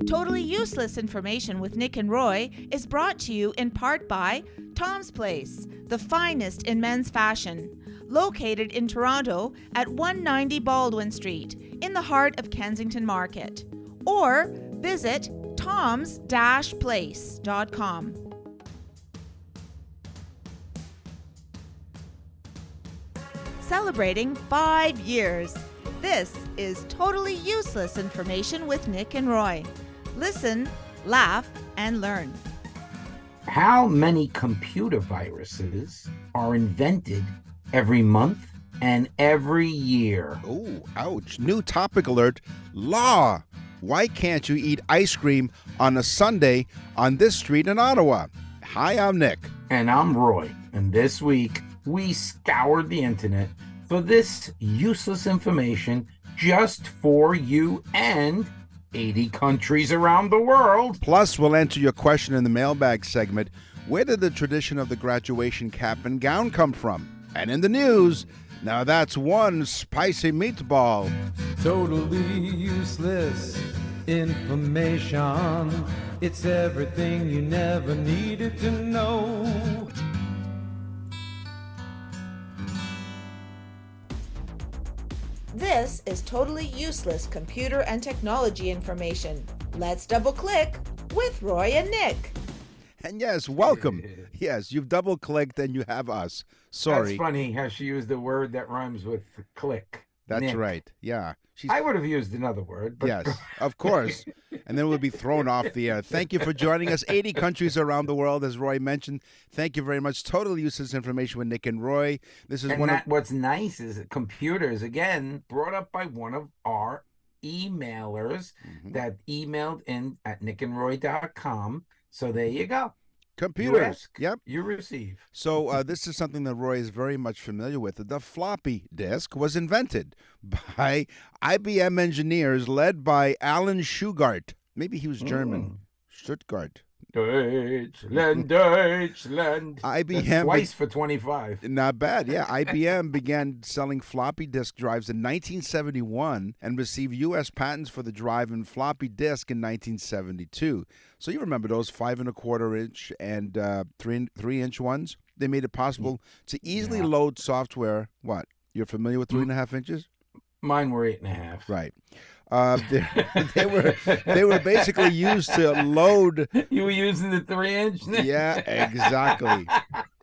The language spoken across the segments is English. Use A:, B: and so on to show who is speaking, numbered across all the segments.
A: Totally Useless Information with Nick and Roy is brought to you in part by Tom's Place, the finest in men's fashion, located in Toronto at 190 Baldwin Street, in the heart of Kensington Market. Or visit toms-place.com. Celebrating 5 years. This is Totally Useless Information with Nick and Roy. Listen, laugh, and learn.
B: How many computer viruses are invented every month and every year?
C: Oh, ouch. New topic alert. Law. Why can't you eat ice cream on a Sunday on this street in Ottawa? Hi, I'm Nick.
B: And I'm Roy. And this week, we scoured the internet for this useless information just for you and 80 countries around the world.
C: Plus, we'll answer your question in the mailbag segment. Where did the tradition of the graduation cap and gown come from? And in the news, now that's one spicy meatball.
D: Totally useless information. It's everything you never needed to know.
A: This is Totally Useless Computer and Technology Information. Let's double-click with Roy and Nick.
C: And yes, welcome. Yes, you've double-clicked and you have us. Sorry.
B: That's funny how she used a word that rhymes with click.
C: That's
B: Nick.
C: right. Yeah.
B: I would have used another word. But...
C: Yes, of course. And then we'll be thrown off the air. Thank you for joining us. 80 countries around the world, as Roy mentioned. Thank you very much. Totally Useless Information with Nick and Roy. This is
B: what's nice is that computers, again, brought up by one of our emailers that emailed in at nickandroy.com. So there you go.
C: Computers.
B: You ask,
C: yep.
B: You receive.
C: So this is something that Roy is very much familiar with. The floppy disk was invented by IBM engineers led by Alan Shugart. Maybe he was German. Stuttgart.
B: Deutschland.
C: IBM
B: twice for 25.
C: Not bad, yeah. IBM began selling floppy disk drives in 1971 and received U.S. patents for the drive and floppy disk in 1972. So you remember those 5 1/4 inch and 3-inch ones? They made it possible to easily load software. What? You're familiar with 3.5 inches?
B: Mine were 8.5.
C: Right. They were basically used to load.
B: You were using the 3-inch?
C: Yeah, exactly.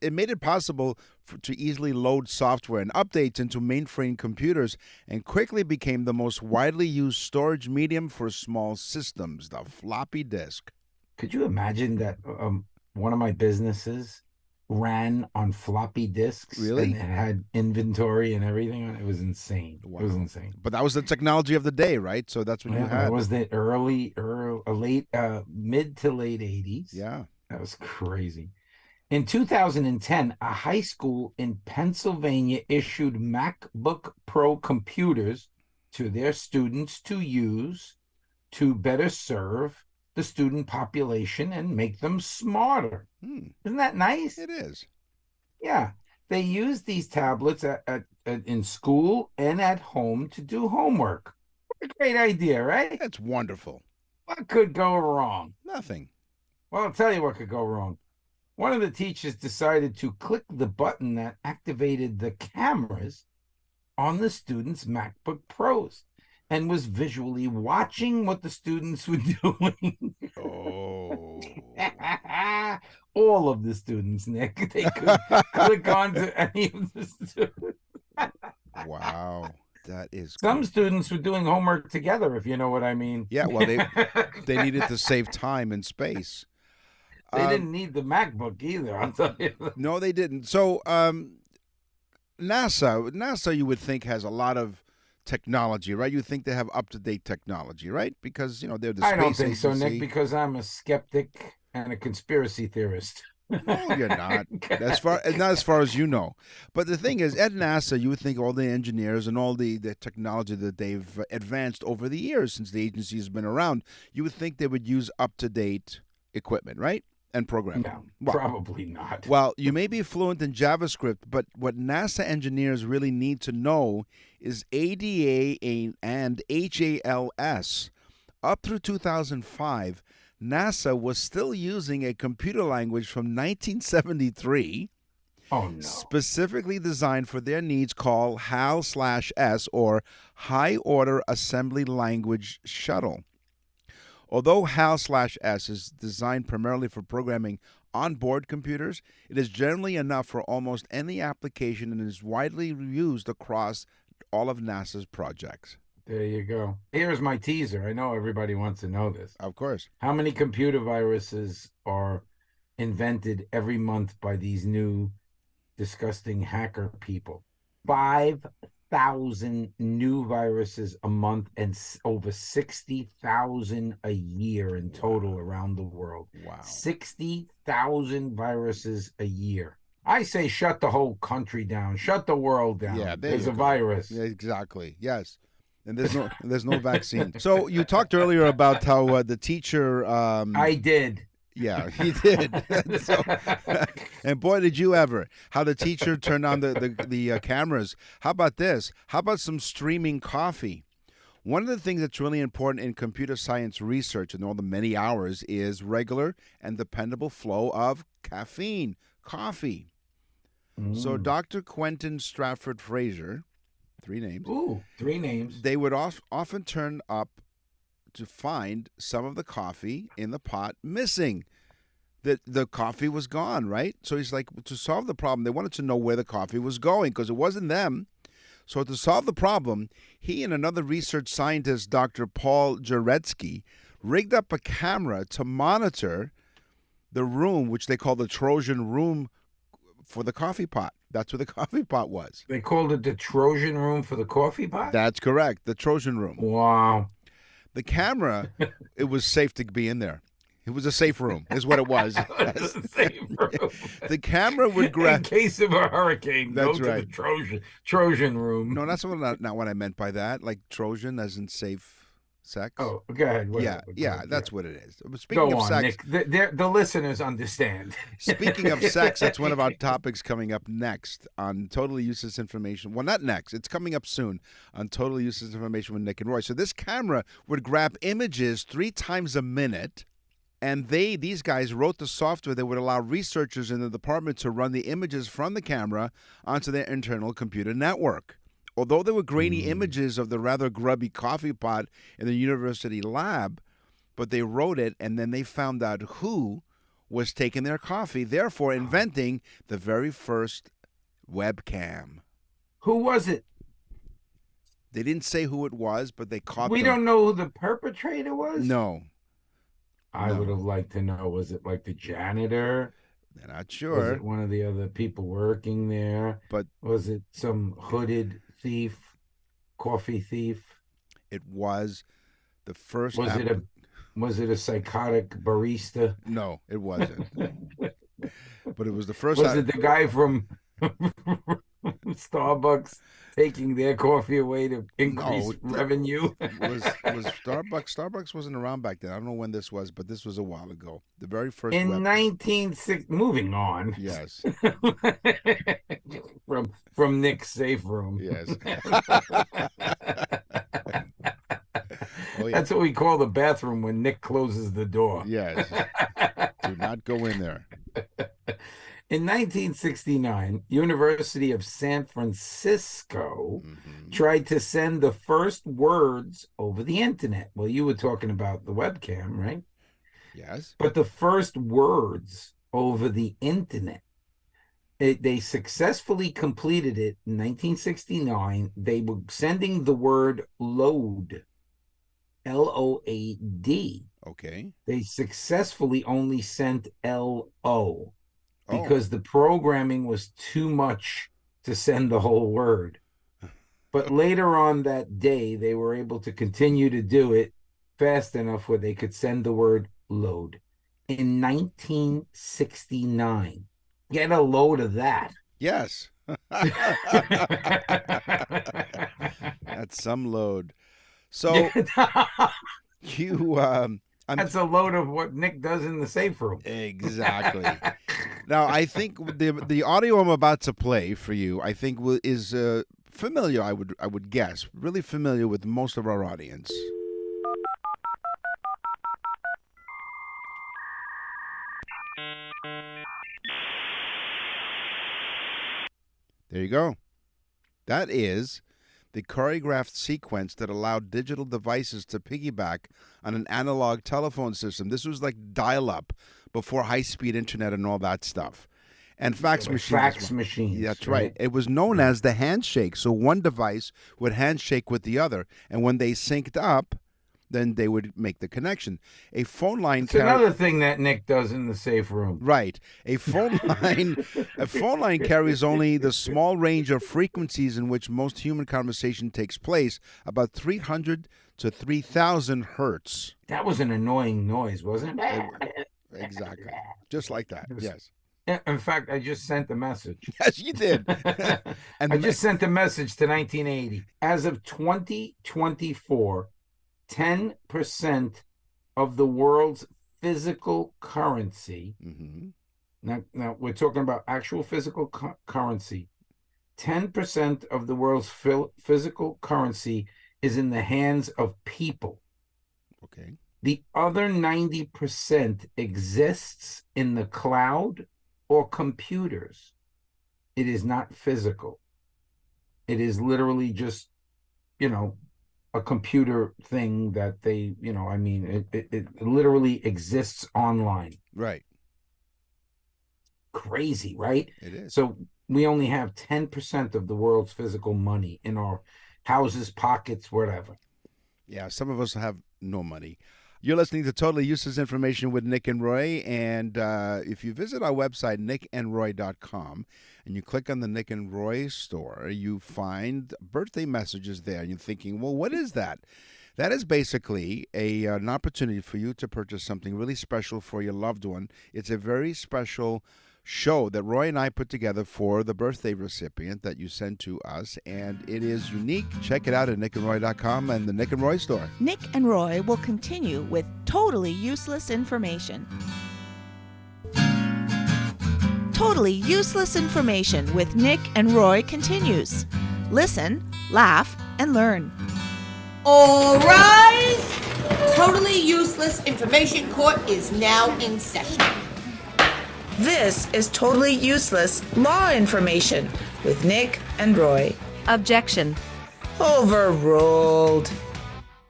C: It made it possible to easily load software and updates into mainframe computers and quickly became the most widely used storage medium for small systems, the floppy disk.
B: Could you imagine that one of my businesses ran on floppy disks?
C: Really?
B: And it had inventory and everything on it. It was insane. Wow. It was insane.
C: But that was the technology of the day, right? So that's what you had.
B: It was the mid to late 80s.
C: Yeah.
B: That was crazy. In 2010, a high school in Pennsylvania issued MacBook Pro computers to their students to use to better serve the student population and make them smarter. Isn't that nice?
C: It is.
B: Yeah. They use these tablets in school and at home to do homework. What a great idea, right?
C: That's wonderful.
B: What could go wrong?
C: Nothing.
B: Well, I'll tell you what could go wrong. One of the teachers decided to click the button that activated the cameras on the students' MacBook Pros and was visually watching what the students were doing.
C: Oh.
B: All of the students, Nick. They could click on to any of the students.
C: Wow. That is
B: Some
C: cool.
B: students were doing homework together, if you know what I mean.
C: Yeah, well, they needed to save time and space.
B: They didn't need the MacBook either, I'll tell you.
C: No, they didn't. So NASA, you would think, has a lot of technology, right? You think they have up-to-date technology, right? Because, they're the space
B: I don't think so,
C: agency.
B: Nick, because I'm a skeptic and a conspiracy theorist.
C: No, you're not. Not as far as you know. But the thing is, at NASA, you would think all the engineers and all the technology that they've advanced over the years since the agency has been around, you would think they would use up-to-date equipment, right? And programming.
B: No, probably not.
C: Well, you may be fluent in JavaScript, but what NASA engineers really need to know is ADA and HALS. Up through 2005, NASA was still using a computer language from 1973
B: Oh, no.
C: specifically designed for their needs called HAL/S, or High Order Assembly Language Shuttle. Although HAL/S is designed primarily for programming on-board computers, it is generally enough for almost any application and is widely used across all of NASA's projects.
B: There you go. Here's my teaser. I know everybody wants to know this.
C: Of course.
B: How many computer viruses are invented every month by these new disgusting hacker people? 5,000 new viruses a month and over 60,000 a year in total around the world.
C: Wow.
B: 60,000 viruses a year. I say shut the whole country down. Shut the world down.
C: Yeah,
B: there's
C: you
B: a
C: go.
B: virus.
C: Yeah, exactly. Yes. And there's no vaccine. So you talked earlier about how the teacher
B: I did.
C: Yeah, he did. So, and boy, did you ever. How the teacher turned on the cameras. How about this? How about some streaming coffee? One of the things that's really important in computer science research and all the many hours is regular and dependable flow of caffeine, coffee. So Dr. Quentin Stratford Fraser, 3 names.
B: Ooh, 3 names.
C: They would often turn up to find some of the coffee in the pot missing. The coffee was gone, right? So he's like, to solve the problem, they wanted to know where the coffee was going because it wasn't them. So to solve the problem, he and another research scientist, Dr. Paul Jaretsky, rigged up a camera to monitor the room, which they call the Trojan room, for the coffee pot. That's where the coffee pot was.
B: They called it the Trojan room for the coffee pot?
C: That's correct, the Trojan room.
B: Wow.
C: The camera, it was safe to be in there. It was a safe room, is what it was.
B: Safe room.
C: The camera would grab.
B: In case of a hurricane,
C: That's
B: go to
C: right.
B: the Trojan room.
C: No, that's not what I meant by that. Like Trojan, as in safe sex.
B: Oh, go ahead.
C: Yeah, that's what it is. Speaking
B: Go
C: of
B: on,
C: sex,
B: Nick. The listeners understand.
C: speaking of sex, that's one of our topics coming up next on Totally Useless Information. Well, not next. It's coming up soon on Totally Useless Information with Nick and Roy. So this camera would grab images 3 times a minute, and these guys wrote the software that would allow researchers in the department to run the images from the camera onto their internal computer network. Although there were grainy images of the rather grubby coffee pot in the university lab, but they wrote it, and then they found out who was taking their coffee, therefore inventing the very first webcam.
B: Who was it?
C: They didn't say who it was, but they caught
B: We
C: them.
B: don't know who the perpetrator was?
C: No.
B: I would have liked to know. Was it like the janitor?
C: They're not
B: Was
C: sure.
B: it one of the other people working there?
C: But
B: was it some hooded thief, coffee thief?
C: It was the first.
B: Was it a psychotic barista?
C: No, it wasn't. But it was the first.
B: Was it the guy from Starbucks taking their coffee away to increase revenue?
C: was Starbucks? Starbucks wasn't around back then. I don't know when this was, but this was a while ago. The very first.
B: In 1960. Moving on.
C: Yes.
B: from Nick's safe room.
C: Yes. Oh, yeah.
B: That's what we call the bathroom when Nick closes the door.
C: Yes. Do not go in there.
B: In 1969, University of San Francisco tried to send the first words over the internet. Well, you were talking about the webcam, right?
C: Yes.
B: But the first words over the internet, they successfully completed it in 1969. They were sending the word load, L-O-A-D.
C: Okay.
B: They successfully only sent L-O. Because the programming was too much to send the whole word. But later on that day, they were able to continue to do it fast enough where they could send the word load. In 1969. Get a load of that.
C: Yes. That's some load. So you
B: that's a load of what Nick does in the safe room.
C: Exactly. Now, I think the audio I'm about to play for you, I think is familiar. I would guess, really familiar with most of our audience. There you go. That is the choreographed sequence that allowed digital devices to piggyback on an analog telephone system. This was like dial-up before high-speed internet and all that stuff. And fax machines.
B: Fax machines.
C: That's right. It was known as the handshake. So one device would handshake with the other, and when they synced up, then they would make the connection. A phone line.
B: It's another thing that Nick does in the safe room.
C: Right. A phone line carries only the small range of frequencies in which most human conversation takes place, about 300 to 3,000 hertz.
B: That was an annoying noise, wasn't it?
C: Exactly. Just like that. Yes.
B: In fact, I just sent a message.
C: Yes, you did.
B: And I just sent a message to 1980. As of 2024, 10% of the world's physical currency.
C: Mm-hmm.
B: Now we're talking about actual physical currency. 10% of the world's physical currency is in the hands of people.
C: Okay.
B: The other 90% exists in the cloud or computers. It is not physical. It is literally just, a computer thing that they, it literally exists online.
C: Right.
B: Crazy, right?
C: It is.
B: So we only have 10% of the world's physical money in our houses, pockets, whatever.
C: Yeah, some of us have no money. You're listening to Totally Useless Information with Nick and Roy, and if you visit our website, nickandroy.com, and you click on the Nick and Roy store, you find birthday messages there, and you're thinking, well, what is that? That is basically an opportunity for you to purchase something really special for your loved one. It's a very special show that Roy and I put together for the birthday recipient that you send to us, and it is unique. Check it out at nickandroy.com and the Nick and Roy store.
A: Nick and Roy will continue with totally useless information. Totally Useless Information with Nick and Roy continues. Listen, laugh, and learn.
E: All rise! Totally Useless Information Court is now in session.
A: This is Totally Useless Law Information with Nick and Roy.
F: Objection.
A: Overruled.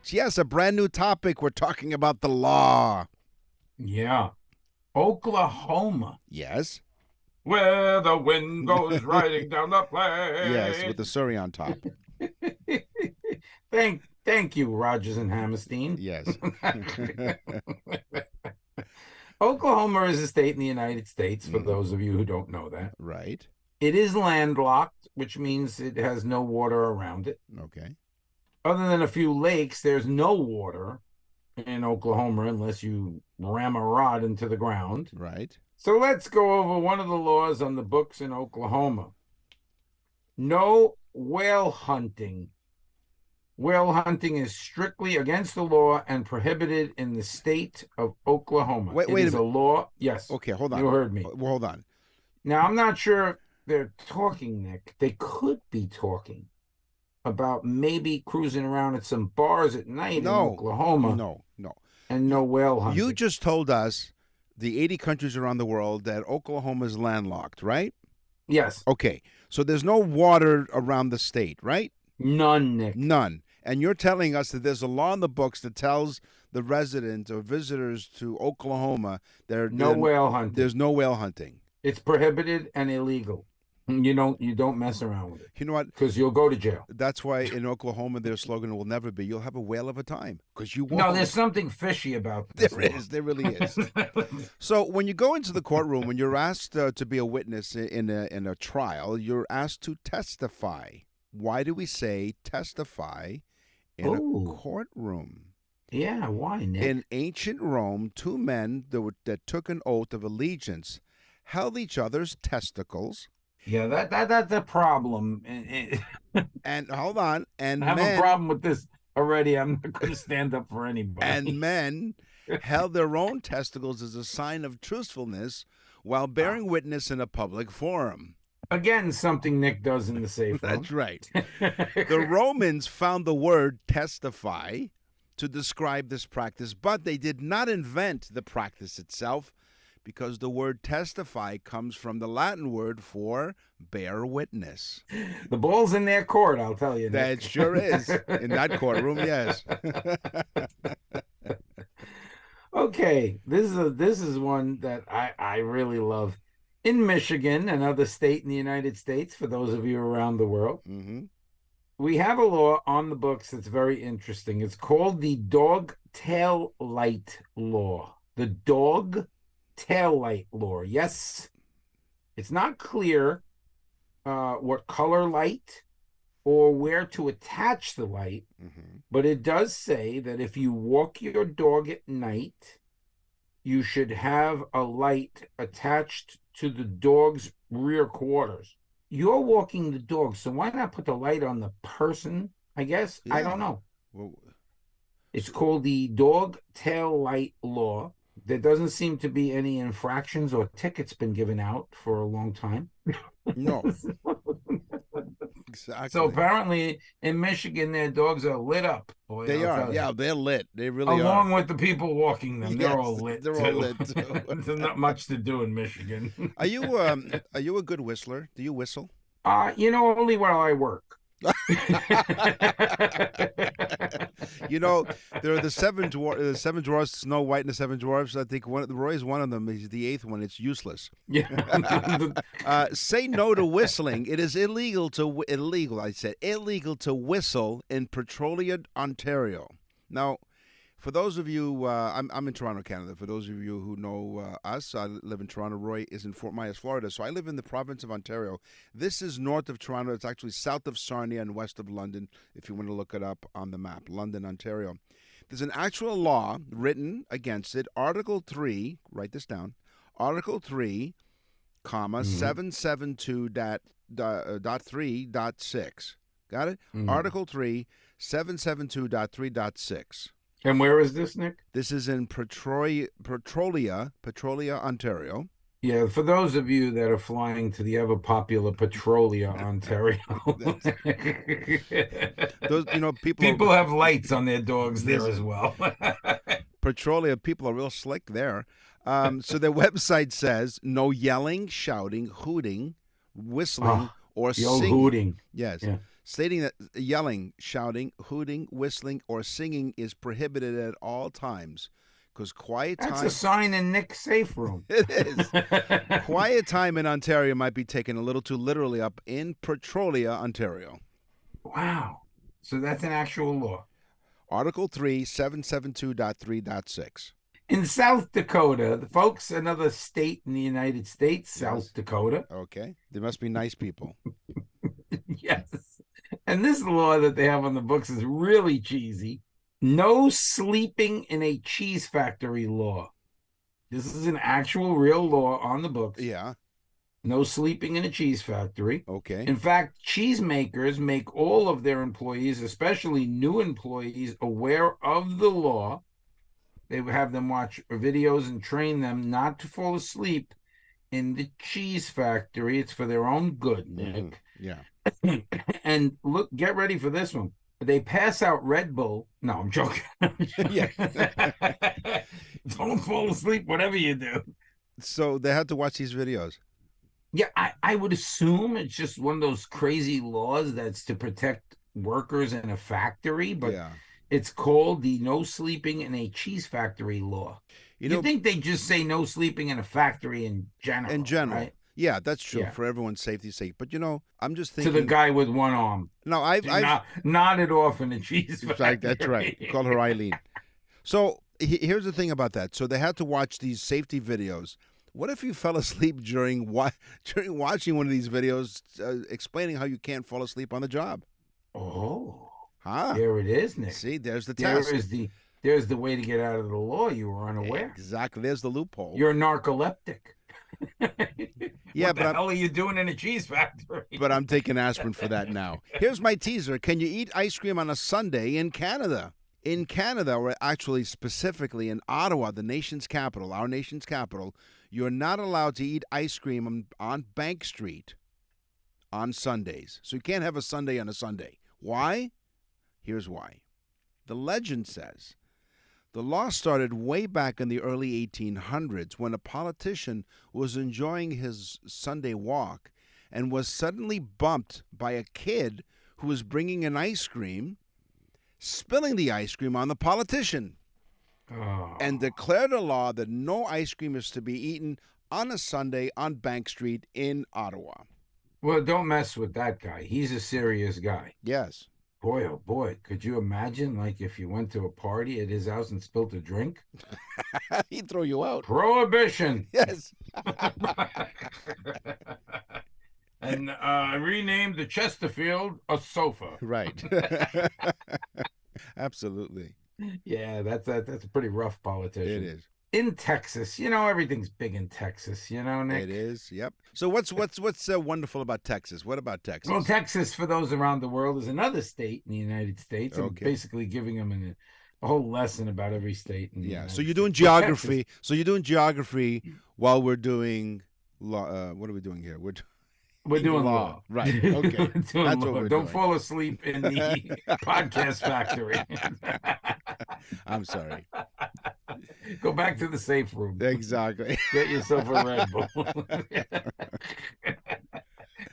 C: Yes, a brand new topic. We're talking about the law.
B: Yeah. Oklahoma.
C: Yes.
B: Where the wind goes riding down the plain.
C: Yes, with the Surrey on top.
B: Thank you, Rogers and Hammerstein.
C: Yes.
B: Oklahoma is a state in the United States, for those of you who don't know that.
C: Right.
B: It is landlocked, which means it has no water around it.
C: Okay.
B: Other than a few lakes, there's no water in Oklahoma unless you ram a rod into the ground.
C: Right.
B: So let's go over one of the laws on the books in Oklahoma. No whale hunting. Whale hunting is strictly against the law and prohibited in the state of Oklahoma.
C: Wait
B: it
C: a
B: is a
C: minute.
B: law. Yes.
C: Okay, hold on.
B: You heard me.
C: Well, hold on.
B: Now, I'm not sure if they're talking, Nick. They could be talking about maybe cruising around at some bars at night in Oklahoma.
C: No.
B: And no whale hunting.
C: You just told us the 80 countries around the world that Oklahoma is landlocked, right?
B: Yes.
C: Okay. So there's no water around the state, right?
B: None, Nick.
C: None. And you're telling us that there's a law in the books that tells the residents or visitors to Oklahoma there's no whale hunting.
B: It's prohibited and illegal. You don't mess around with it.
C: You know what?
B: Because you'll go to jail.
C: That's why in Oklahoma their slogan will never be, "You'll have a whale of a time," because you won't.
B: No, there's something fishy about this.
C: There really is. So when you go into the courtroom, when you're asked to be a witness in a trial, you're asked to testify. Why do we say testify in a courtroom?
B: Yeah, why, Nick?
C: In ancient Rome, two men that took an oath of allegiance held each other's testicles.
B: Yeah, that's a problem.
C: And hold on, and
B: I have a problem with this already. I'm not going to stand up for anybody.
C: And men held their own testicles as a sign of truthfulness while bearing witness in a public forum.
B: Again, something Nick does in the safe room.
C: That's right. The Romans found the word testify to describe this practice, but they did not invent the practice itself Because the word testify comes from the Latin word for bear witness.
B: The ball's in their court, I'll tell you, Nick.
C: That sure is. In that courtroom, yes.
B: Okay, this is one that I really love. In Michigan, another state in the United States, for those of you around the world, we have a law on the books that's very interesting. It's called the dog tail light law. The dog tail light law. Yes, it's not clear what color light or where to attach the light, but it does say that if you walk your dog at night, you should have a light attached to the dog's rear quarters. You're walking the dog, so why not put the light on the person, I guess?
C: Yeah.
B: I don't know.
C: Well,
B: It's called the dog tail light law. There doesn't seem to be any infractions or tickets been given out for a long time.
C: no. Exactly.
B: So apparently in Michigan, their dogs are lit up. Boy,
C: They
B: I'll
C: are.
B: tell you.
C: Yeah, they're lit. They really
B: Along
C: are.
B: with the people walking them, they're all lit.
C: They're all lit too.
B: There's not much to do in Michigan.
C: Are you a good whistler? Do you whistle?
B: Only while I work.
C: You know, there are the seven dwarfs, Snow White and the seven dwarfs. I think Roy's one of them. He's the eighth one. It's useless.
B: Yeah.
C: Say no to whistling. It is illegal to whistle in Petrolia, Ontario. Now, for those of you, I'm in Toronto, Canada. For those of you who know us, I live in Toronto. Roy is in Fort Myers, Florida. So I live in the province of Ontario. This is north of Toronto. It's actually south of Sarnia and west of London, if you want to look it up on the map, London, Ontario. There's an actual law written against it. Article 3, write this down, Article 3, comma, 772.3.6. Got it? Article 3, 772.3.6.
B: And where is this, Nick?
C: This is in Petrolia, Ontario.
B: Yeah, for those of you that are flying to the ever popular Petrolia, Ontario,
C: Those,
B: people have lights on their dogs there as well.
C: Petrolia people are real slick there. So their website says no yelling, shouting, hooting, whistling, or
B: the old
C: singing.
B: hooting.
C: Yes.
B: Yeah.
C: Stating that yelling, shouting, hooting, whistling, or singing is prohibited at all times. Because quiet time...
B: That's a sign in Nick's safe room.
C: It is. Quiet time in Ontario might be taken a little too literally up in Petrolia, Ontario.
B: Wow. So that's an actual law.
C: Article 3, 772.3.6.
B: In South Dakota, folks, another state in the United States, South Dakota.
C: Okay. They must be nice people.
B: Yes. And this law that they have on the books is really cheesy. No sleeping in a cheese factory law. This is an actual real law on the books.
C: Yeah.
B: No sleeping in a cheese factory.
C: Okay.
B: In fact, cheesemakers make all of their employees, especially new employees, aware of the law. They have them watch videos and train them not to fall asleep in the cheese factory. It's for their own good, Nick.
C: Yeah.
B: And look, get ready for this one. They pass out Red Bull. No, I'm joking.
C: Yeah.
B: Don't fall asleep, whatever you do.
C: So they had to watch these videos.
B: Yeah, I would assume it's just one of those crazy laws that's to protect workers in a factory, but it's called the no sleeping in a cheese factory law. You think they just say no sleeping in a factory in general? In general. Right?
C: Yeah, that's true for everyone's safety's sake. But I'm just thinking
B: to the guy with one arm.
C: No, I've
B: nodded off in a cheese factory.
C: That's right. Call her Eileen. So here's the thing about that. So they had to watch these safety videos. What if you fell asleep during watching one of these videos, explaining how you can't fall asleep on the job?
B: Oh,
C: huh?
B: There it is, Nick.
C: See, there's the test.
B: There's the way to get out of the law. You were unaware.
C: Exactly. There's the loophole.
B: You're narcoleptic.
C: Yeah,
B: what the hell are you doing in a cheese factory?
C: But I'm taking aspirin for that now. Here's my teaser. Can you eat ice cream on a Sunday in Canada? In Canada, or actually specifically in Ottawa, the nation's capital, our nation's capital, you're not allowed to eat ice cream on Bank Street on Sundays. So you can't have a Sunday on a Sunday. Why? Here's why. The legend says The law started way back in the early 1800s when a politician was enjoying his Sunday walk and was suddenly bumped by a kid who was bringing an ice cream, spilling the ice cream on the politician, and declared a law that no ice cream is to be eaten on a Sunday on Bank Street in Ottawa.
B: Well, don't mess with that guy. He's a serious guy.
C: Yes.
B: Boy, oh boy, could you imagine, like, if you went to a party at his house and spilled a drink?
C: He'd throw you out.
B: Prohibition.
C: Yes.
B: And renamed the Chesterfield a sofa.
C: Right. Absolutely.
B: Yeah, that's a pretty rough politician.
C: It is.
B: In Texas, everything's big in Texas, Nick?
C: It is, yep. So what's wonderful about Texas? What about Texas?
B: Well, Texas, for those around the world, is another state in the United States. I'm
C: Okay.
B: basically giving them a whole lesson about every state. In the
C: Yeah.
B: United
C: So you're
B: States.
C: doing
B: But
C: geography.
B: Texas-
C: So you're doing geography while we're doing law. What are we doing here?
B: We're doing law.
C: Right. Okay.
B: We're doing
C: That's
B: law.
C: what we're
B: Don't
C: doing.
B: fall asleep in the podcast factory.
C: I'm sorry.
B: Go back to the safe room.
C: Exactly.
B: Get yourself a Red Bull.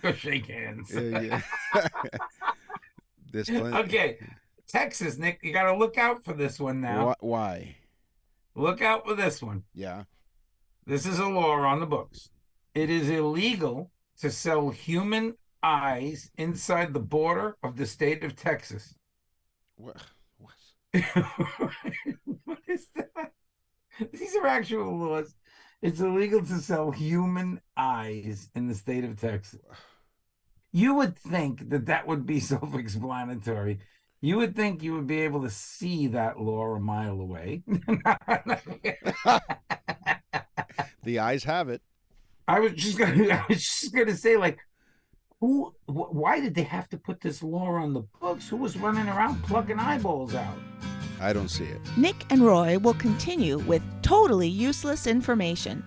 B: Go shake hands.
C: Yeah. This plenty.
B: Okay. Texas, Nick, you got to look out for this one now.
C: Why?
B: Look out for this one.
C: Yeah.
B: This is a law on the books. It is illegal to sell human eyes inside the border of the state of Texas.
C: What?
B: What is that? These are actual laws. It's illegal to sell human eyes in the state of Texas. You would think that would be self-explanatory. You would think you would be able to see that law a mile away.
C: The eyes have it.
B: I was just gonna say, like, why did they have to put this law on the books? Who was running around plucking eyeballs out?
C: I don't see it.
A: Nick and Roy will continue with totally useless information.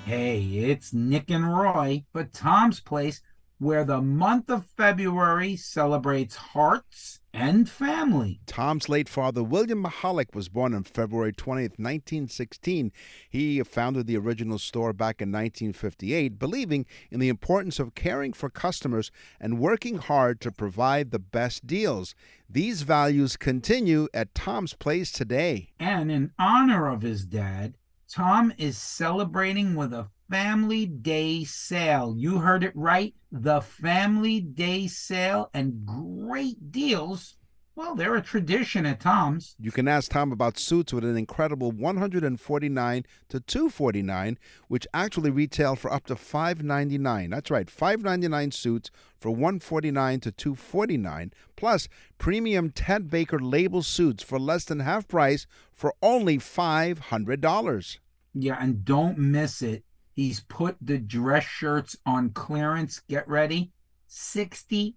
B: Hey, it's Nick and Roy for Tom's Place, where the month of February celebrates hearts and family.
C: Tom's late father, William Mahalik, was born on February 20th, 1916. He founded the original store back in 1958, believing in the importance of caring for customers and working hard to provide the best deals. These values continue at Tom's Place today.
B: And in honor of his dad, Tom is celebrating with a Family Day sale. You heard it right. The Family Day sale, and great deals. Well, they're a tradition at Tom's.
C: You can ask Tom about suits with an incredible $149 to $249, which actually retail for up to $599. That's right, $599 suits for $149 to $249, plus premium Ted Baker label suits for less than half price for only $500.
B: Yeah, and don't miss it. He's put the dress shirts on clearance. Get ready. $60.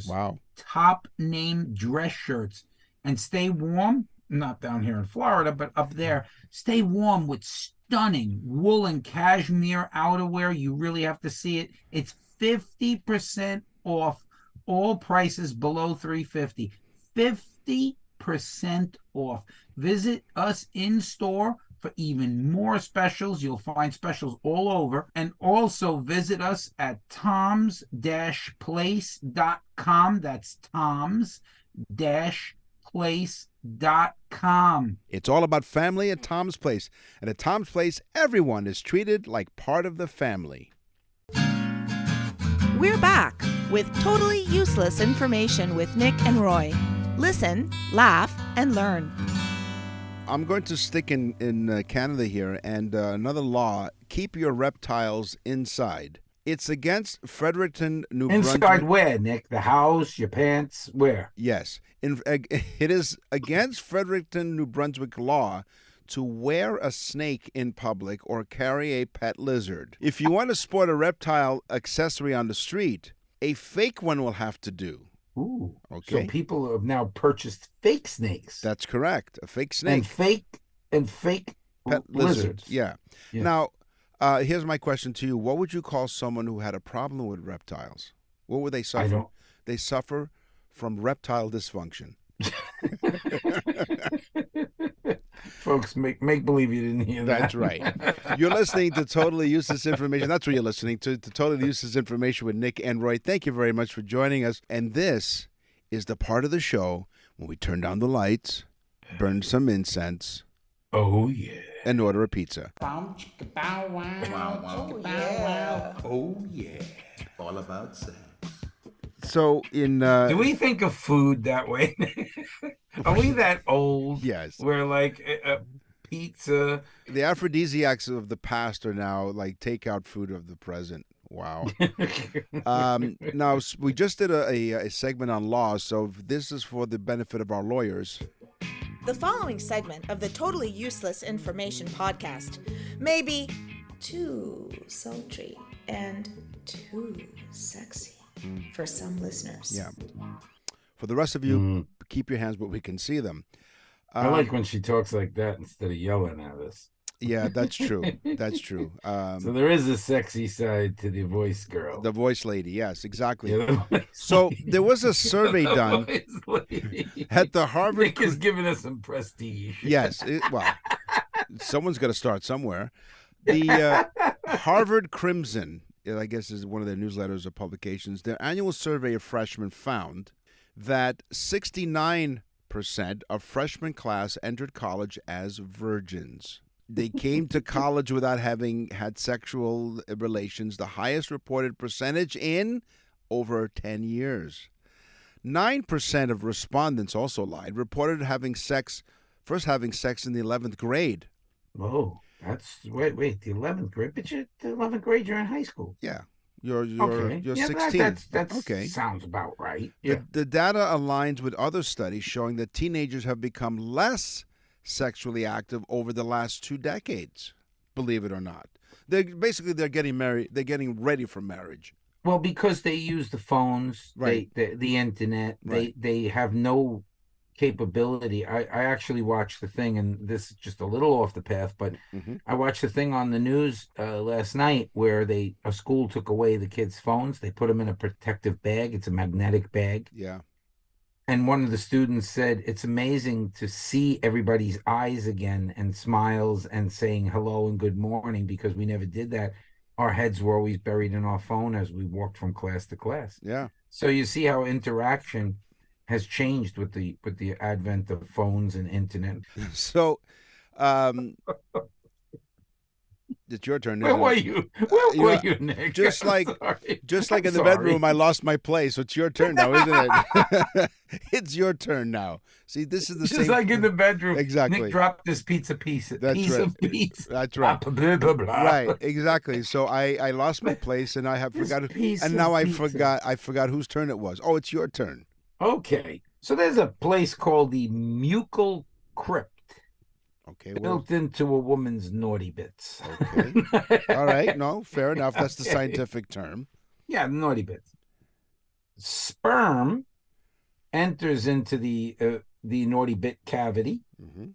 C: Wow.
B: Top name dress shirts. And stay warm. Not down here in Florida, but up there. Stay warm with stunning wool and cashmere outerwear. You really have to see it. It's 50% off all prices below $350. 50% off. Visit us in store for even more specials. You'll find specials all over. And also visit us at toms-place.com. That's toms-place.com.
C: It's all about family at Tom's Place. And at Tom's Place, everyone is treated like part of the family.
A: We're back with totally useless information with Nick and Roy. Listen, laugh, and learn.
C: I'm going to stick in Canada here, and another law, keep your reptiles inside. It's against Fredericton, New
B: Inside
C: Brunswick.
B: where, Nick? The house, your pants, where?
C: Yes. It is against Fredericton, New Brunswick law to wear a snake in public or carry a pet lizard. If you want to sport a reptile accessory on the street, a fake one will have to do.
B: Ooh.
C: Okay.
B: So people have now purchased fake snakes.
C: That's correct. A fake snake.
B: And fake
C: Pet lizards. Yeah.
B: Yeah.
C: Now, here's my question to you. What would you call someone who had a problem with reptiles? What would they suffer? They suffer from reptile dysfunction.
B: Folks, make believe you didn't hear that.
C: That's right. You're listening to Totally Useless Information. That's what you're listening to Totally Useless Information with Nick and Roy. Thank you very much for joining us. And this is the part of the show when we turn down the lights, burn some incense,
B: Oh, yeah.
C: and order a pizza.
E: Bow, chicka, bow, wow. Chicka, bow, wow.
F: Oh, yeah. All about sex.
C: So in
B: Do we think of food that way? Are we that old?
C: Yes.
B: Where like pizza.
C: the aphrodisiacs of the past are now like takeout food of the present. Wow. Now we just did a segment on law, so this is for the benefit of our lawyers.
A: The following segment of the Totally Useless Information podcast may be too sultry and too sexy for some listeners.
C: Yeah. For the rest of you, keep your hands where we can see them.
B: I like when she talks like that instead of yelling at us.
C: Yeah, that's true. That's true.
B: So there is a sexy side to the voice girl.
C: The voice lady, yes, exactly.
B: Yeah, the voice
C: So
B: lady.
C: there was a survey
B: The
C: done
B: voice lady.
C: at the Harvard.
B: Nick is giving us some prestige.
C: Yes, well, someone's got to start somewhere. The Harvard Crimson, I guess, is one of their newsletters or publications. Their annual survey of freshmen found that 69% of freshman class entered college as virgins. They came to college without having had sexual relations, the highest reported percentage in over 10 years. 9% of respondents also lied, reported first having sex in the 11th grade.
B: Whoa, that's wait, the 11th grade. But the 11th grade, you're in high school.
C: Yeah, you're
B: Okay.
C: you're
B: Yeah,
C: 16.
B: That's
C: okay.
B: sounds about right. Yeah.
C: The data aligns with other studies showing that teenagers have become less sexually active over the last 2 decades. Believe it or not, they're getting married. They're getting ready for marriage.
B: Well, because they use the phones,
C: Right.
B: the internet,
C: Right.
B: they have no capability. I actually watched the thing, and this is just a little off the path, but
C: Mhm.
B: I watched the thing on the news last night where a school took away the kids' phones. They put them in a protective bag. It's a magnetic bag.
C: Yeah.
B: And one of the students said, it's amazing to see everybody's eyes again and smiles and saying hello and good morning, because we never did that. Our heads were always buried in our phone as we walked from class to class.
C: Yeah.
B: So you see how interaction has changed with the advent of phones and internet.
C: So, it's your turn.
B: Where
C: isn't
B: were
C: it?
B: you? Where
C: you
B: were
C: know,
B: you, Nick?
C: just
B: I'm
C: like-
B: sorry.
C: Just like
B: I'm
C: in the
B: sorry.
C: bedroom, I lost my place. So it's your turn now, isn't it? It's your turn now. See, this is the
B: Just
C: same.
B: like in the bedroom.
C: Exactly.
B: Nick dropped this pizza piece.
C: That's
B: piece
C: right.
B: of pizza.
C: That's right.
B: Blah, blah, blah.
C: Right, exactly. So I lost my place, and I have
B: This
C: forgot,
B: piece
C: and
B: of
C: now I
B: pizza.
C: forgot whose turn it was. Oh, it's your turn.
B: Okay. So there's a place called the Mucal Crypt,
C: Okay. Well,
B: built into a woman's naughty bits.
C: okay. All right. No, fair enough. That's the
B: Okay.
C: scientific term.
B: Yeah, naughty bits. Sperm enters into the naughty bit cavity
C: Hmm.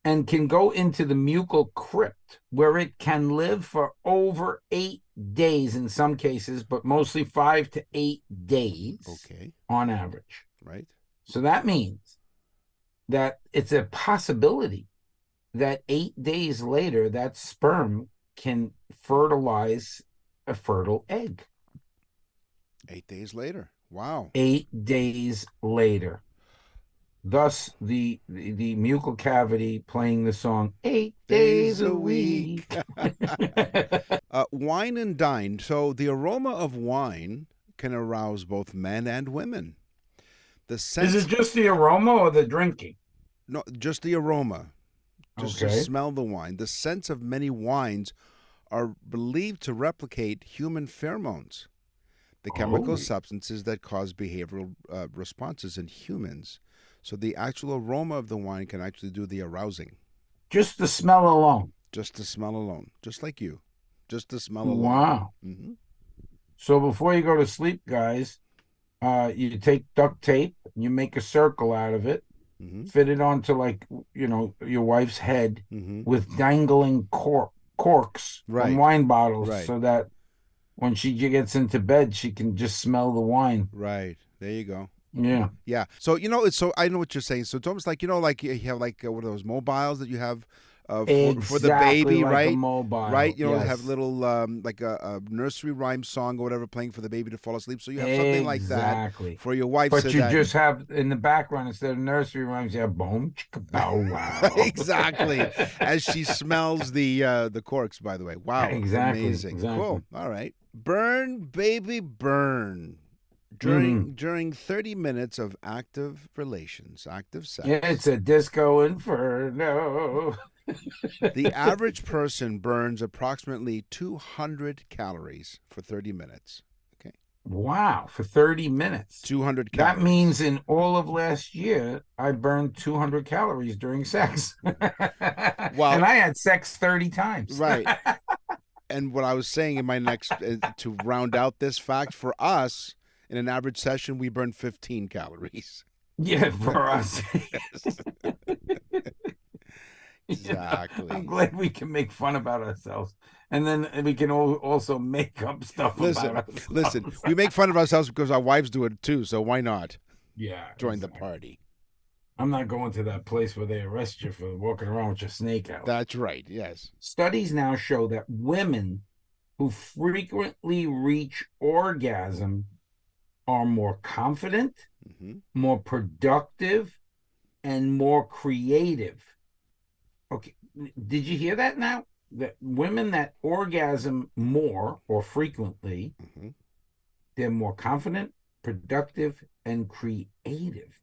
B: and can go into the mucal crypt, where it can live for over 8 days in some cases, but mostly 5 to 8 days
C: Okay.
B: on average.
C: Right.
B: So that means that it's a possibility that 8 days later, that sperm can fertilize a fertile egg.
C: 8 days later. Wow.
B: 8 days later. Thus, the mucal cavity playing the song 8 days a week.
C: Wine and dine. So the aroma of wine can arouse both men and women. The sense,
B: Is it just the aroma or the drinking?
C: no, just the aroma, just to
B: Okay.
C: smell the wine. The scents of many wines are believed to replicate human pheromones, the chemical
B: Oh.
C: substances that cause behavioral responses in humans. So the actual aroma of the wine can actually do the arousing,
B: Just the smell alone.
C: just the smell alone, just like you, just the smell alone.
B: Wow.
C: Hmm.
B: So before you go to sleep, guys, you take duct tape, you make a circle out of it,
C: Hmm.
B: fit it onto your wife's head
C: Hmm.
B: with dangling corks
C: Right.
B: from wine bottles,
C: Right.
B: so that when she gets into bed, she can just smell the wine.
C: Right. There you go.
B: Yeah.
C: Yeah. So it's so I know what you're saying. So it's almost like like you have like one of those mobiles that you have for the
B: Exactly
C: baby,
B: like a
C: right?
B: mobile.
C: Right. You
B: Yes.
C: have little like a nursery rhyme song or whatever playing for the baby to fall asleep. So you have something like that
B: Exactly.
C: for your wife.
B: But
C: So
B: you
C: that
B: just have in the background instead of nursery rhymes, you have boom chicka bow wow.
C: exactly as she smells the corks. By the way, wow,
B: Exactly.
C: amazing,
B: Exactly.
C: cool. All right, burn, baby, burn.
B: Mm-hmm.
C: During 30 minutes of active relations, active sex.
B: It's a disco inferno.
C: The average person burns approximately 200 calories for 30 minutes. Okay.
B: Wow, for 30 minutes.
C: 200 calories.
B: That means in all of last year, I burned 200 calories during sex.
C: Well,
B: and I had sex 30 times.
C: Right. And what I was saying in my next, to round out this fact, for us, in an average session, we burn 15 calories.
B: Yeah, for us.
C: Exactly.
B: I'm glad we can make fun about ourselves. And then we can also make up stuff about ourselves.
C: Listen, we make fun of ourselves because our wives do it too, so why not
B: Yeah.
C: join the party?
B: I'm not going to that place where they arrest you for walking around with your snake out.
C: That's right, yes.
B: Studies now show that women who frequently reach orgasm are more confident, more productive, and more creative. Okay, did you hear that now? That women that orgasm more or frequently, they're more confident, productive, and creative.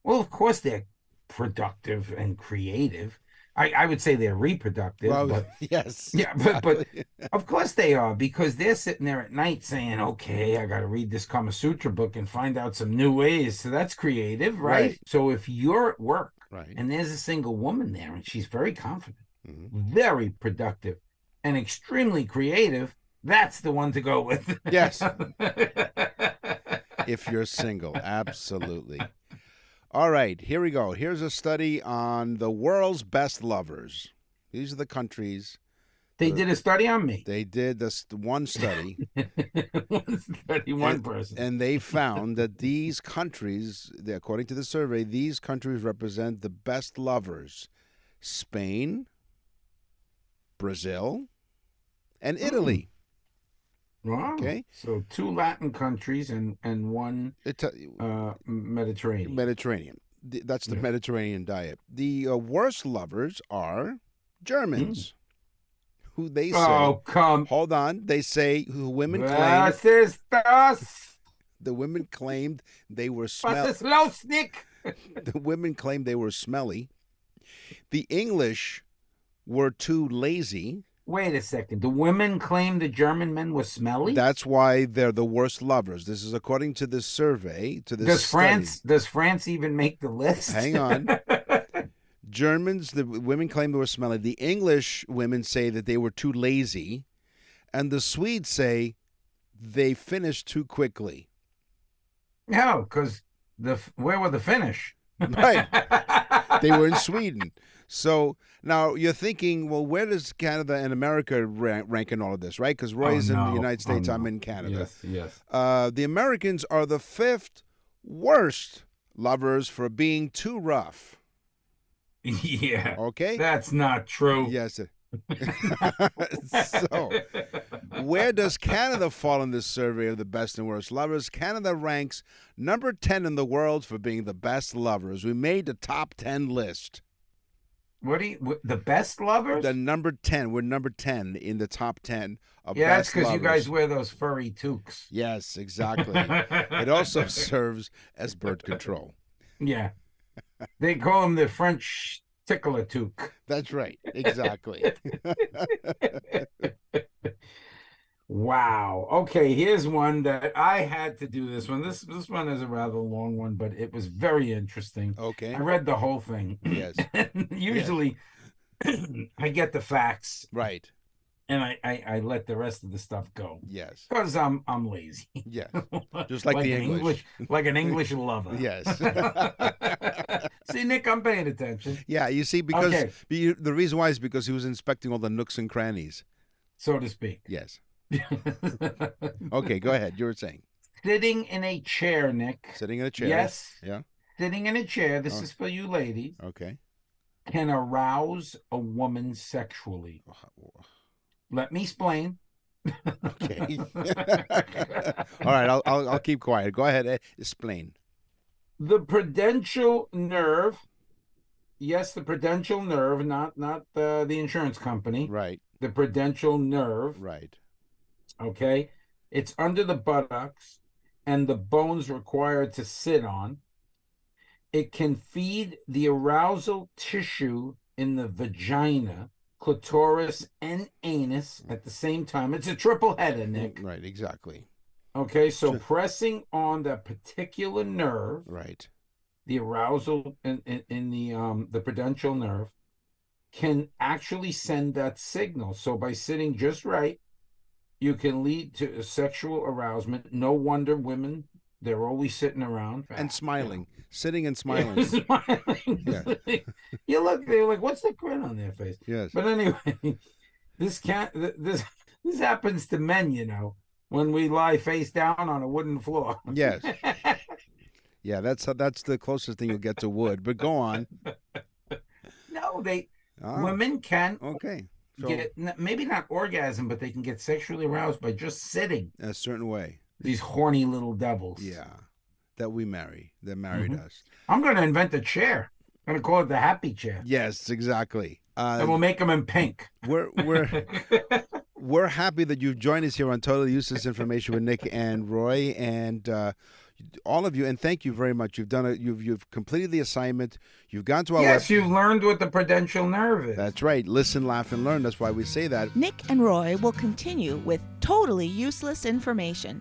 B: Well, of course they're productive and creative. I would say they're reproductive.
C: Well,
B: but,
C: yes.
B: Yeah,
C: exactly.
B: but of course they are, because they're sitting there at night saying, okay, I got to read this Kama Sutra book and find out some new ways. So that's creative, right? So if you're at work and there's a single woman there and she's very confident, very productive, and extremely creative, that's the one to go with.
C: Yes. If you're single, absolutely. All right, here we go. Here's a study on the world's best lovers. These are the countries.
B: They did a study on me.
C: They did this one study.
B: One person.
C: And they found that these countries, according to the survey, these countries represent the best lovers. Spain, Brazil, and Italy.
B: Wow.
C: Okay.
B: So 2 Latin countries and one Mediterranean.
C: Mediterranean. That's the Mediterranean diet. The worst lovers are Germans. Who they say.
B: Oh, come.
C: Hold on. They say who women claim. The women claimed they were smelly. The women claimed they were smelly. The English were too lazy.
B: Wait a second. The women claim the German men were smelly?
C: That's why they're the worst lovers. This is according to this survey. To this study.
B: Does France even make the list?
C: Hang on. Germans, the women claim they were smelly. The English women say that they were too lazy. And the Swedes say they finished too quickly.
B: No, because where were the Finnish?
C: Right. They were in Sweden. So now you're thinking, well, where does Canada and America rank in all of this, right? Because Roy's in the United States, I'm in Canada.
B: Yes.
C: The Americans are the 5th worst lovers for being too rough.
B: Yeah.
C: Okay?
B: That's not true.
C: Yes. So, where does Canada fall in this survey of the best and worst lovers? Canada ranks number 10 in the world for being the best lovers. We made the top 10 list.
B: The best lovers?
C: The number 10. We're number 10 in the top 10 of best lovers.
B: Yeah, that's because you guys wear those furry toques.
C: Yes, exactly. It also serves as birth control.
B: Yeah. They call them the French tickler toque.
C: That's right. Exactly.
B: Wow. Okay, here's one that I had to do this one. This one is a rather long one, but it was very interesting.
C: Okay.
B: I read the whole thing.
C: Yes.
B: Usually I get the facts.
C: Right.
B: And I let the rest of the stuff go.
C: Yes.
B: Because I'm lazy.
C: Yes. Just like the English.
B: Like an English lover.
C: Yes.
B: See, Nick, I'm paying attention.
C: Yeah, you see, because the reason why is because he was inspecting all the nooks and crannies.
B: So to speak.
C: Yes. Okay, go ahead. You were saying.
B: Sitting in a chair, Nick.
C: Sitting in a chair.
B: Yes.
C: Yeah.
B: Sitting in a chair, this
C: Oh.
B: is for you ladies,
C: Okay.
B: can arouse a woman sexually. Let me explain.
C: Okay. All right, I'll keep quiet. Go ahead, explain.
B: The prudential nerve, yes, the prudential nerve, not the insurance company.
C: Right.
B: The prudential nerve.
C: Right.
B: Okay. It's under the buttocks and the bones required to sit on. It can feed the arousal tissue in the vagina, clitoris, and anus at the same time. It's a triple header, Nick.
C: Right, exactly.
B: Okay, so pressing on that particular nerve,
C: right,
B: the arousal in the prudential nerve, can actually send that signal. So by sitting just right, you can lead to a sexual arousement. No wonder women, they're always sitting around
C: and smiling, sitting and smiling.
B: Smiling.
C: Yeah.
B: You look, they're like, what's the grin on their face?
C: Yes.
B: But anyway, this happens to men, you know, when we lie face down on a wooden floor.
C: Yes. Yeah, that's the closest thing you'll get to wood. But go on.
B: No, women can
C: okay. So,
B: get maybe not orgasm, but they can get sexually aroused by just sitting.
C: A certain way.
B: These horny little devils.
C: Yeah, that we marry. That married us.
B: I'm going to invent a chair. I'm going to call it the happy chair.
C: Yes, exactly.
B: And we'll make them in pink.
C: We're happy that you've joined us here on Totally Useless Information with Nick and Roy, and all of you. And thank you very much. You've done it. You've completed the assignment. You've gone to our
B: Yes, you've learned what the prudential nerve is.
C: That's right. Listen, laugh, and learn. That's why we say that.
A: Nick and Roy will continue with totally useless information.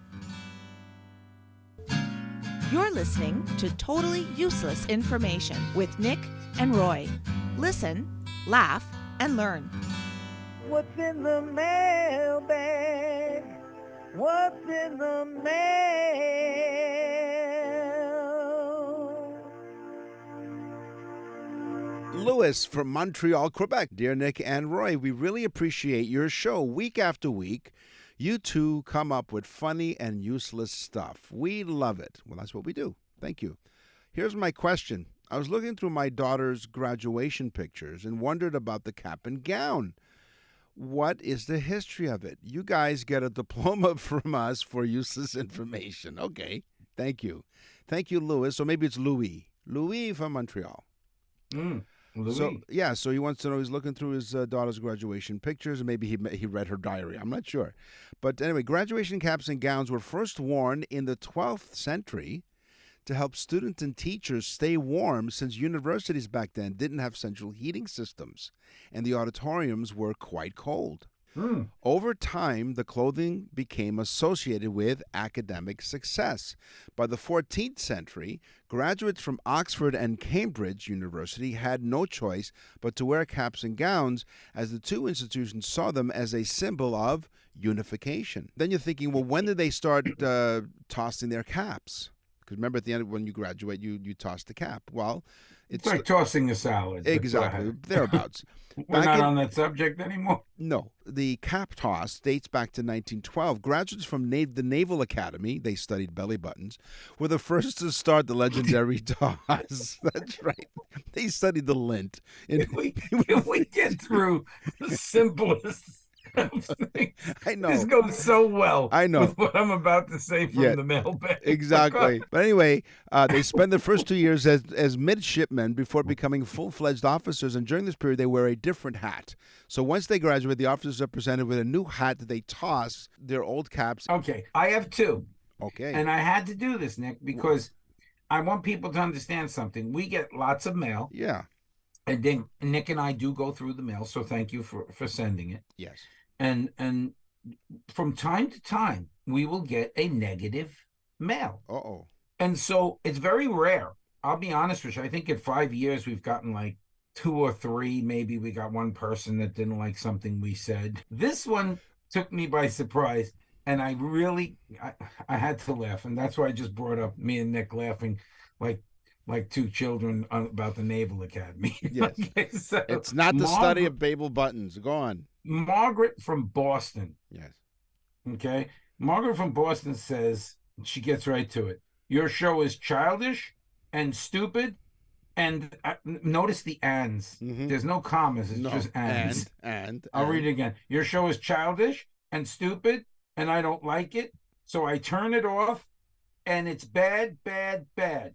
A: You're listening to Totally Useless Information with Nick and Roy. Listen, laugh, and learn.
G: What's in the mailbag? What's in the mail?
C: Louis from Montreal, Quebec. Dear Nick and Roy, we really appreciate your show. Week after week, you two come up with funny and useless stuff. We love it. Well, that's what we do. Thank you. Here's my question. I was looking through my daughter's graduation pictures and wondered about the cap and gown. What is the history of it? You guys get a diploma from us for useless information. Okay. Thank you. Thank you, Louis. Or maybe it's Louis. Louis from Montreal.
B: Louis.
C: So he wants to know, he's looking through his daughter's graduation pictures, and maybe he read her diary. I'm not sure. But anyway, graduation caps and gowns were first worn in the 12th century to help students and teachers stay warm, since universities back then didn't have central heating systems, and the auditoriums were quite cold. Over time, the clothing became associated with academic success. By the 14th century, graduates from Oxford and Cambridge University had no choice but to wear caps and gowns, as the two institutions saw them as a symbol of unification. Then you're thinking, well, when did they start tossing their caps? Because remember, at the end, when you graduate, you toss the cap. Well,
B: it's like tossing a salad.
C: Exactly, thereabouts.
B: We're not on that subject anymore.
C: No. The cap toss dates back to 1912. Graduates from the Naval Academy, they studied belly buttons, were the first to start the legendary toss. That's right. They studied the lint.
B: If we get through the simplest thing,
C: I know.
B: This goes so well.
C: I know.
B: With what I'm about to say from the mailbag.
C: Exactly. But anyway, they spend the first 2 years as midshipmen before becoming full-fledged officers, and during this period, they wear a different hat. So once they graduate, the officers are presented with a new hat that they toss their old caps.
B: Okay, I have two.
C: Okay.
B: And I had to do this, Nick, because I want people to understand something. We get lots of mail.
C: Yeah.
B: And then Nick and I do go through the mail, so thank you for sending it.
C: Yes.
B: And from time to time, we will get a negative mail.
C: Uh-oh.
B: And so it's very rare. I'll be honest with you. I think in 5 years, we've gotten like 2 or 3. Maybe we got one person that didn't like something we said. This one took me by surprise. And I had to laugh. And that's why I just brought up me and Nick laughing like two children about the Naval Academy.
C: Yes.
B: Okay, so
C: it's not the study of Babel buttons. Go on.
B: Margaret from Boston.
C: Yes.
B: Okay. Margaret from Boston says, She gets right to it. Your show is childish and stupid. And notice the ands. There's no commas. It's just ands. I'll read it again. Your show is childish and stupid, and I don't like it. So I turn it off, and it's bad, bad, bad.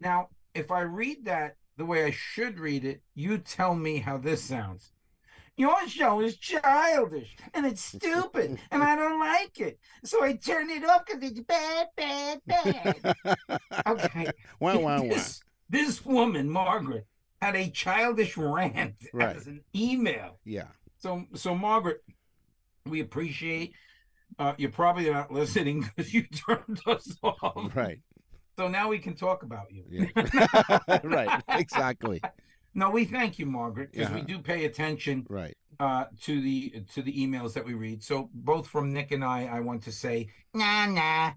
B: Now, if I read that the way I should read it, you tell me how this sounds. Your show is childish and it's stupid and I don't like it. So I turn it off because it's bad, bad, bad. Okay. This woman, Margaret, had a childish rant as an email.
C: Yeah.
B: So Margaret, we appreciate you're probably not listening because you turned us off.
C: Right.
B: So now we can talk about you.
C: Yeah. Right. Exactly.
B: No, we thank you, Margaret, because we do pay attention to the emails that we read. So both from Nick and I want to say, nah.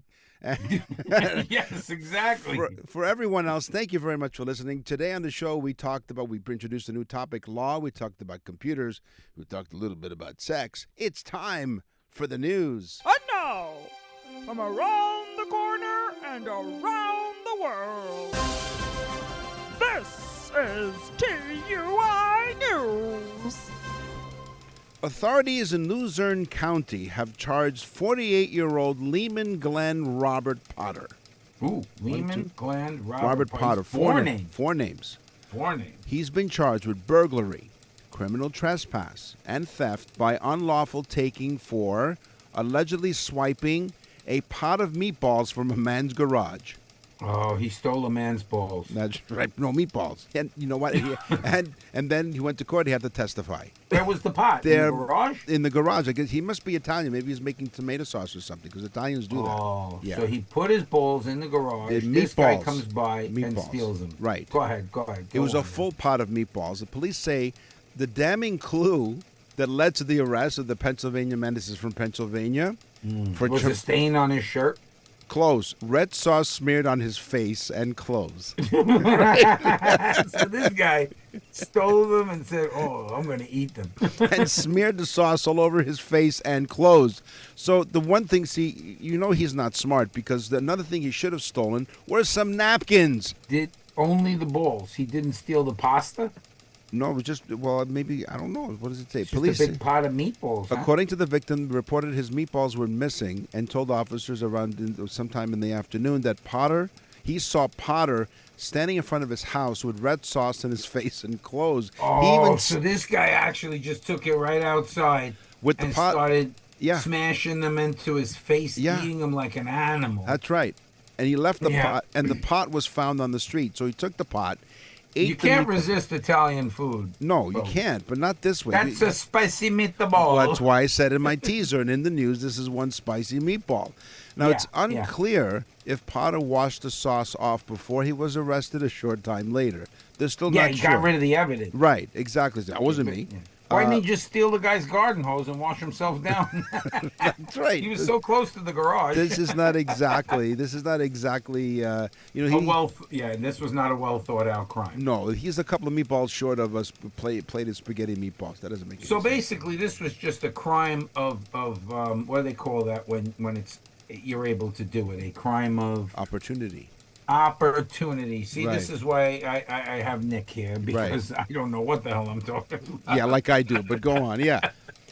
B: Yes, exactly.
C: For everyone else, thank you very much for listening. Today on the show, we introduced a new topic, law. We talked about computers. We talked a little bit about sex. It's time for the news.
H: And now, from around the corner and around the world, this is TUI News.
C: Authorities in Luzerne County have charged 48-year-old Lehman Glenn Robert Potter.
B: Ooh, Lehman Glenn Robert
C: Potter. Four names. He's been charged with burglary, criminal trespass, and theft by unlawful taking for allegedly swiping a pot of meatballs from a man's garage.
B: Oh, he stole a man's balls.
C: That's right. No meatballs. And you know what? And then he went to court. He had to testify.
B: Where was the pot? In the garage?
C: In the garage. I guess he must be Italian. Maybe he's making tomato sauce or something because Italians do that.
B: Oh, yeah. So he put his balls in the garage. This guy comes by and steals them.
C: Right.
B: Go ahead.
C: It was a full pot of meatballs. The police say the damning clue that led to the arrest of the Pennsylvania man, this is from Pennsylvania.
B: Was a stain on his shirt?
C: Clothes. Red sauce smeared on his face and clothes.
B: So this guy stole them and said, I'm going to eat them.
C: And smeared the sauce all over his face and clothes. So the one thing, he's not smart because another thing he should have stolen were some napkins.
B: Did only the balls. He didn't steal the pasta?
C: No, it was just, maybe, I don't know. What does it say?
B: Police. Just a big pot of meatballs.
C: According to the victim, reported his meatballs were missing and told officers around sometime in the afternoon that he saw Potter standing in front of his house with red sauce in his face and clothes.
B: So this guy actually just took it right outside
C: with the pot,
B: started smashing them into his face, eating them like an animal.
C: That's right. And he left the pot, and the pot was found on the street. So he took the pot.
B: You can't resist Italian food.
C: No, you can't, but not this way.
B: That's a spicy meatball.
C: Well, that's why I said in my teaser and in the news, this is one spicy meatball. Now, it's unclear if Potter washed the sauce off before he was arrested a short time later. They're still not sure.
B: Yeah, he got rid of the evidence.
C: Right, exactly. That wasn't me.
B: Why didn't he just steal the guy's garden hose and wash himself down?
C: That's right.
B: He was so close to the garage.
C: This is not exactly. This was not a
B: well thought out crime.
C: No, he's a couple of meatballs short of us plate of spaghetti meatballs. That doesn't make any sense.
B: So basically, this was just a crime of what do they call that when you're able to do it? A crime of
C: opportunity.
B: See, this is why I have Nick here, because I don't know what the hell I'm talking about.
C: Yeah, like I do, but go on,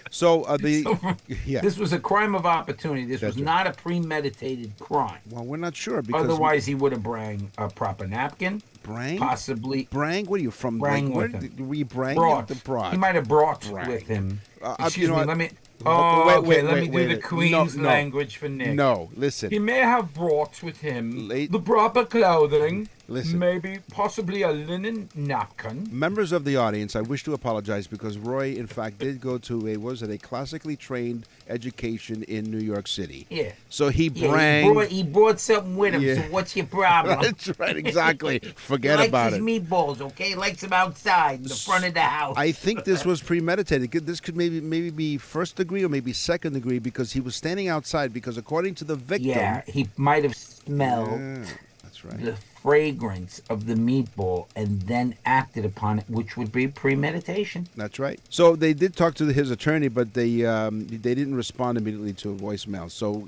C: So
B: this was a crime of opportunity. This was not a premeditated crime.
C: Well, we're not sure because
B: otherwise he would have brang a proper napkin.
C: Brang?
B: Possibly.
C: Brang? What are you from?
B: Brang
C: with
B: him.
C: Were you brang?
B: Brought. He might have brought with him. Excuse me. Let me.
C: Let
B: me do the Queen's language for Nick.
C: No, listen.
B: He may have brought with him the proper clothing.
C: Listen.
B: Maybe, possibly a linen napkin.
C: Members of the audience, I wish to apologize because Roy, in fact, did go to a classically trained education in New York City.
B: Yeah.
C: So he brang.
B: He brought something with him, so what's your problem?
C: That's right, exactly. Forget about it.
B: He likes his meatballs, okay? Likes them outside in the front of the house.
C: I think this was premeditated. This could maybe be first degree or maybe second degree because he was standing outside because according to the victim.
B: Yeah, he might have smelled
C: that's right.
B: the fragrance of the meatball and then acted upon it, which would be premeditation.
C: That's right. So they did talk to his attorney, but they didn't respond immediately to a voicemail. So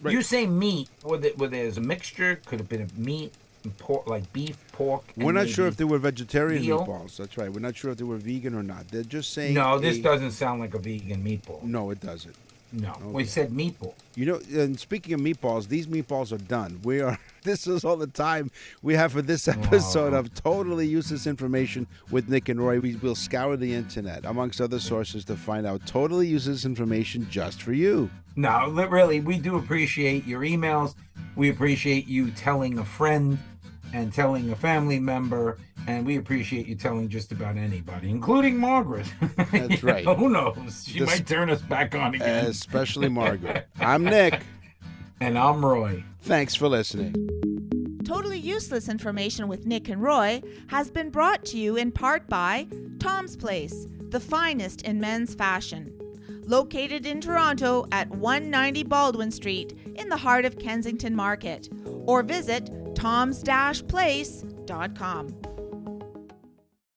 C: right.
B: You say meat, where there's a mixture, could have been a meat, and pork, like beef, pork.
C: We're not sure if they were vegetarian
B: veal.
C: meatballs. That's right. We're not sure if they were vegan or not. They're just saying.
B: No, this doesn't sound like a vegan meatball.
C: No, it doesn't.
B: No,
C: Okay.
B: we said meatball.
C: You know, and speaking of meatballs, these meatballs are done. This is all the time we have for this episode of Totally Useless Information with Nick and Roy. We will scour the internet, amongst other sources, to find out totally useless information just for you.
B: No, really, we do appreciate your emails. We appreciate you telling a friend and telling a family member, and we appreciate you telling just about anybody, including Margaret.
C: That's right.
B: Who knows? She might turn us back on again.
C: Especially Margaret. I'm Nick.
B: And I'm Roy.
C: Thanks for listening.
A: Totally Useless Information with Nick and Roy has been brought to you in part by Tom's Place, the finest in men's fashion. Located in Toronto at 190 Baldwin Street in the heart of Kensington Market. Or visit toms-place.com.